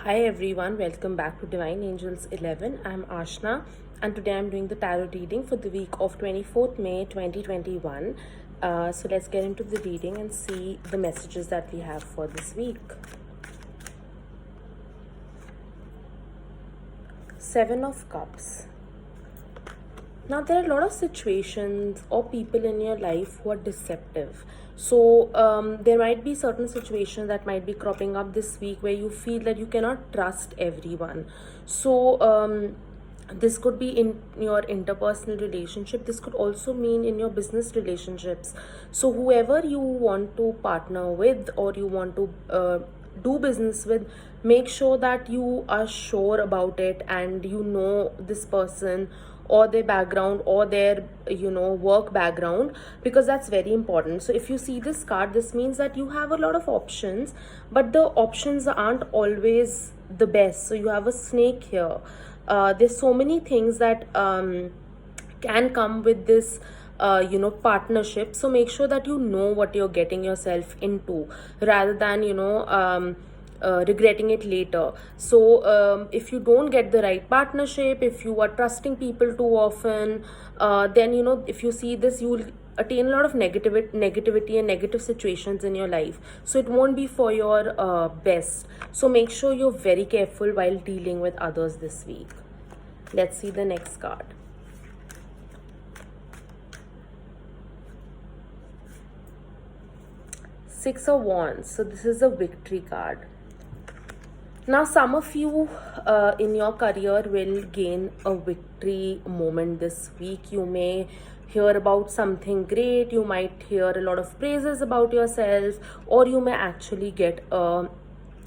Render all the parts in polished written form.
Hi everyone, welcome back to Divine Angels 11. I'm Ashna and today I'm doing the tarot reading for the week of 24th May 2021. So let's get into the reading and see the messages that we have for this week. Seven of Cups. Now, there are a lot of situations or people in your life who are deceptive. So, there might be certain situations that might be cropping up this week where you feel that you cannot trust everyone. So, this could be in your interpersonal relationship. This could also mean in your business relationships. So, whoever you want to partner with or you want to do business with, make sure that you are sure about it and you know this person or their background or their work background, because that's very important. So if you see this card, this means that you have a lot of options, but the options aren't always the best. So you have a snake here. There's so many things that can come with this partnership. So make sure that you know what you're getting yourself into rather than regretting it later. So if you don't get the right partnership, if you are trusting people too often, then if you see this, you will attain a lot of negativity and negative situations in your life. So it won't be for your best. So make sure you're very careful while dealing with others this week. Let's see the next card. Six of Wands. So this is a victory card. Now, some of you in your career will gain a victory moment this week. You may hear about something great, you might hear a lot of praises about yourself, or you may actually get a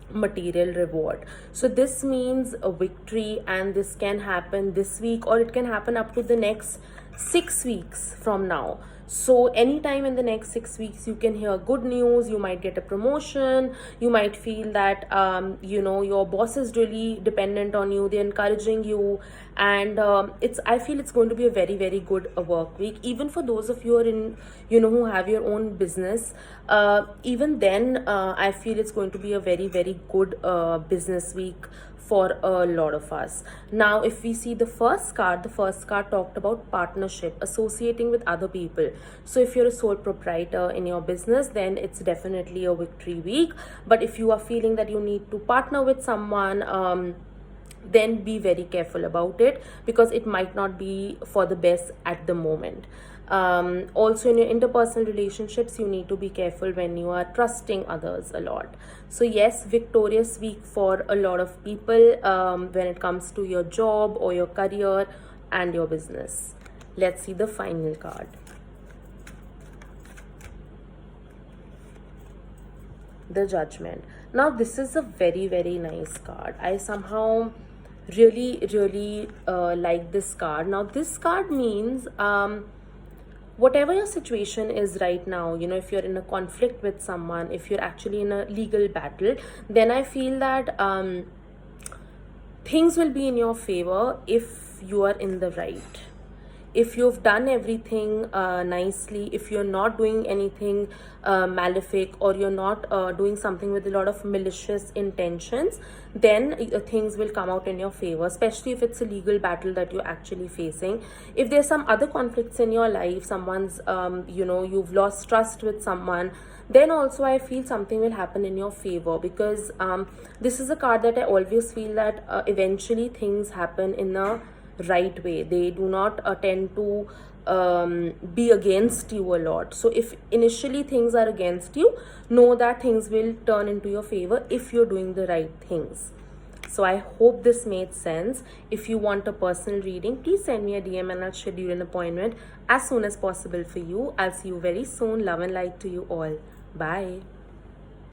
material reward. So this means a victory, and this can happen this week or it can happen up to the next 6 weeks from now. So anytime in the next 6 weeks you can hear good news. You might get a promotion, you might feel that your boss is really dependent on you, they're encouraging you, and I feel it's going to be a very, very good work week. Even for those of you who are in who have your own business, even then I feel it's going to be a very, very good business week for a lot of us. Now, if we see the first card talked about partnership, associating with other people. So if you're a sole proprietor in your business, then it's definitely a victory week. But if you are feeling that you need to partner with someone, then be very careful about it, because it might not be for the best at the moment. Also, in your interpersonal relationships, you need to be careful when you are trusting others a lot. So yes, victorious week for a lot of people when it comes to your job or your career and your business. Let's see the final card. The Judgment. Now this is a very, very nice card. I somehow really like this card. Now this card means whatever your situation is right now, if you're in a conflict with someone, if you're actually in a legal battle, then I feel that things will be in your favor if you are in the right. If you've done everything nicely, if you're not doing anything malefic, or you're not doing something with a lot of malicious intentions, then things will come out in your favor, especially if it's a legal battle that you're actually facing. If there's some other conflicts in your life, someone's you've lost trust with someone, then also I feel something will happen in your favor, because this is a card that I always feel that eventually things happen in a right way. They do not tend to be against you a lot. So if initially things are against you, know that things will turn into your favor if you're doing the right things. So I hope this made sense. If you want a personal reading, please send me a DM and I'll schedule an appointment as soon as possible for you. I'll see you very soon. Love and light to you all. Bye.